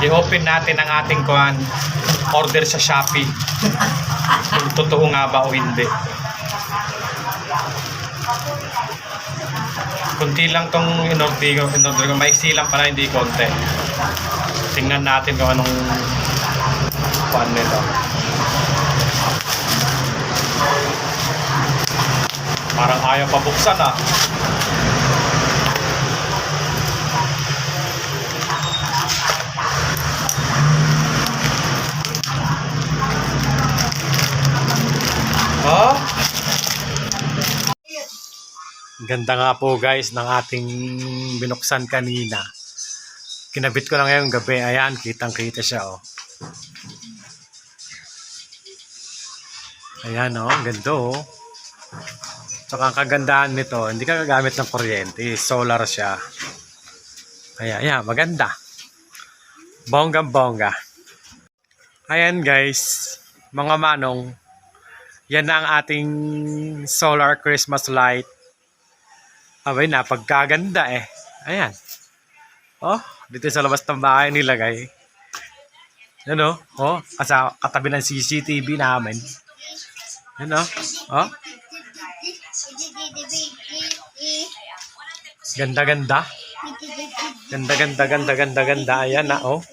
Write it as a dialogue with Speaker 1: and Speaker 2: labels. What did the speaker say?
Speaker 1: I-open natin ang ating order sa Shopee. Kung totoo nga ba o hindi. Kunti lang tong in-order ko. Maiksi lang pala, hindi konti. Tingnan natin kung anong kuan nito. Parang ayaw pa buksan ah. Oh? Ganda nga po guys ng ating binuksan kanina. Kinabit ko lang ngayong gabi. Ayan, kitang-kita siya oh. Ayan oh, ganda oh. Saka ang kagandahan nito, hindi ka gagamit ng kuryente. Solar siya. Kaya, ayan, maganda. Bonggang-bongga. Ayan guys, mga manong. Yan na ang ating solar Christmas light. Abay, napagkaganda eh. Ayan. Oh, dito sa labas ng bahay nilagay. Ano? Oh, katabi ng CCTV namin. Ano? Oh. Ganda-ganda. Ganda-ganda. Ayan na, oh.